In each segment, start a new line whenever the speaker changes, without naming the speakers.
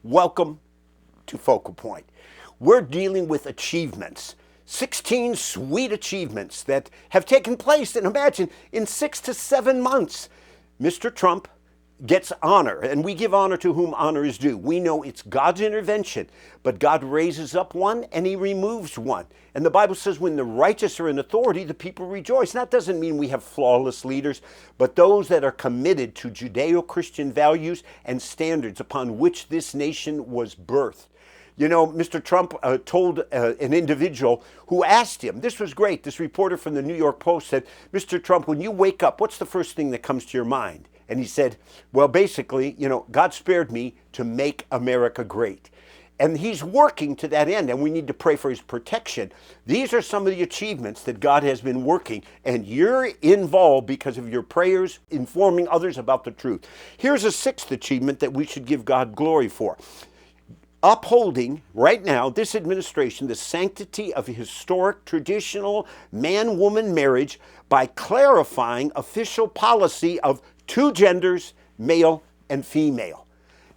Welcome to Focal Point. We're dealing with achievements, 16 sweet achievements that have taken place, and imagine, in 6 to 7 months. Mr. Trump gets honor, and we give honor to whom honor is due. We know it's God's intervention, but God raises up one and he removes one. And the Bible says when the righteous are in authority, the people rejoice. And that doesn't mean we have flawless leaders, but those that are committed to Judeo-Christian values and standards upon which this nation was birthed. You know, Mr. Trump told an individual who asked him, this was great, this reporter from the New York Post said, Mr. Trump, when you wake up, what's the first thing that comes to your mind? And he said, well, basically, God spared me to make America great. And he's working to that end, and we need to pray for his protection. These are some of the achievements that God has been working, and you're involved because of your prayers, informing others about the truth. Here's a sixth achievement that we should give God glory for. Upholding, right now, this administration, the sanctity of historic, traditional man-woman marriage by clarifying official policy of 2 genders, male and female.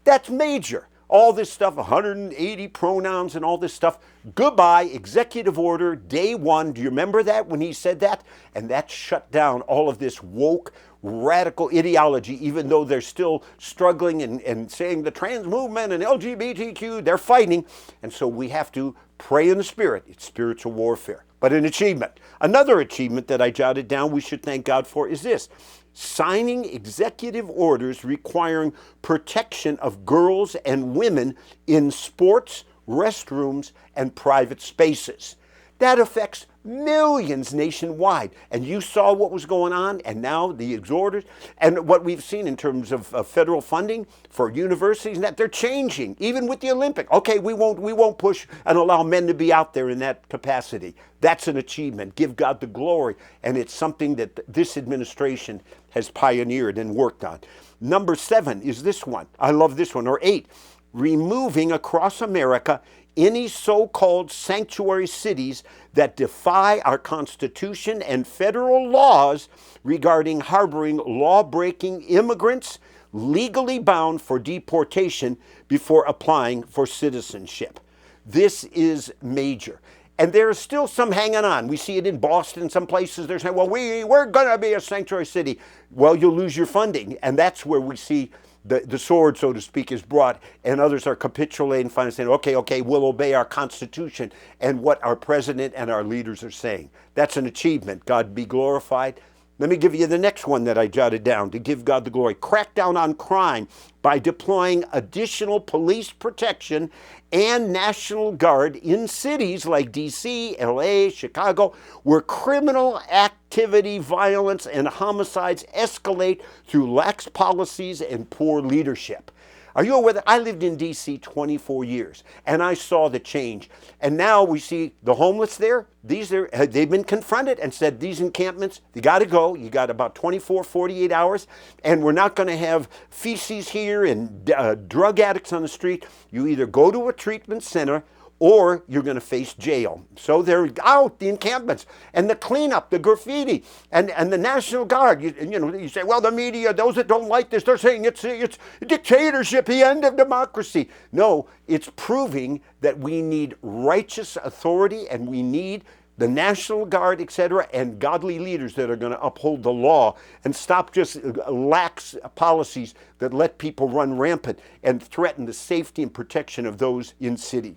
That's major. All this stuff, 180 pronouns and all this stuff. Goodbye, executive order, day 1. Do you remember that when he said that? And that shut down all of this woke, radical ideology, even though they're still struggling and saying the trans movement and LGBTQ, they're fighting. And so we have to pray in the Spirit. It's spiritual warfare. But an achievement. Another achievement that I jotted down we should thank God for is this. Signing executive orders requiring protection of girls and women in sports, restrooms, and private spaces. That affects millions nationwide. And you saw what was going on, and now the exhorters, and what we've seen in terms of federal funding for universities, and that they're changing, even with the Olympic. Okay, we won't push and allow men to be out there in that capacity. That's an achievement. Give God the glory. And it's something that this administration has pioneered and worked on. Number 7 is this one. I love this one. Or 8, removing across America any so-called sanctuary cities that defy our Constitution and federal laws regarding harboring law-breaking immigrants legally bound for deportation before applying for citizenship. This is major. And there's still some hanging on. We see it in Boston, some places they're saying, well, we're going to be a sanctuary city. Well, you'll lose your funding. And that's where we see the sword, so to speak, is brought, and others are capitulating, finally saying, okay, we'll obey our Constitution and what our president and our leaders are saying. That's an achievement. God be glorified. Let me give you the next one that I jotted down to give God the glory. Crack down on crime by deploying additional police protection and National Guard in cities like D.C., L.A., Chicago, where criminal activity, violence, and homicides escalate through lax policies and poor leadership. Are you aware that I lived in D.C. 24 years, and I saw the change. And now we see the homeless there. They've been confronted and said, these encampments, they got to go. You got about 24, 48 hours, and we're not going to have feces here and drug addicts on the street. You either go to a treatment center or you're going to face jail. So they're out, the encampments, and the cleanup, the graffiti, and the National Guard. You say, well, the media, those that don't like this, they're saying it's dictatorship, the end of democracy. No, it's proving that we need righteous authority, and we need the National Guard, etc., and godly leaders that are going to uphold the law and stop just lax policies that let people run rampant and threaten the safety and protection of those in city.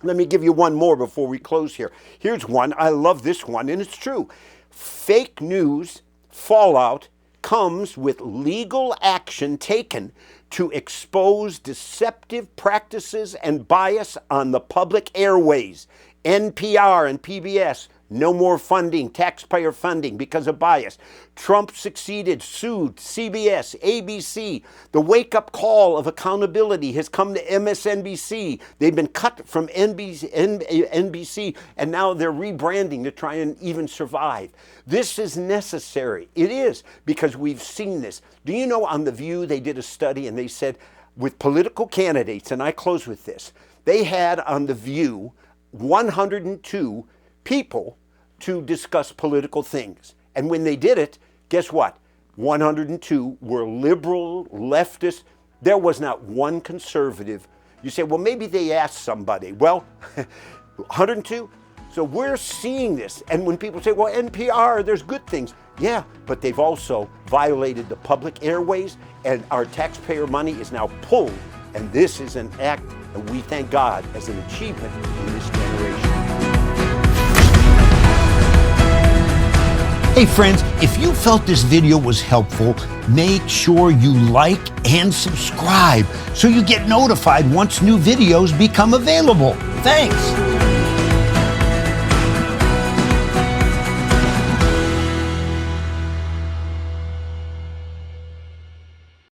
Let me give you one more before we close here. Here's one. I love this one, and it's true. Fake news fallout comes with legal action taken to expose deceptive practices and bias on the public airways. NPR and PBS, no more funding, taxpayer funding because of bias. Trump succeeded, sued CBS, ABC. The wake-up call of accountability has come to MSNBC. They've been cut from NBC, and now they're rebranding to try and even survive. This is necessary. It is, because we've seen this. Do you know on The View they did a study and they said with political candidates, and I close with this, they had on The View 102 people to discuss political things. And when they did it, guess what? 102 were liberal, leftist. There was not one conservative. You say, well, maybe they asked somebody. Well, 102? So we're seeing this. And when people say, well, NPR, there's good things. Yeah, but they've also violated the public airways, and our taxpayer money is now pulled. And this is an act, and we thank God, as an achievement in this generation.
Hey friends, if you felt this video was helpful, make sure you like and subscribe so you get notified once new videos become available. Thanks.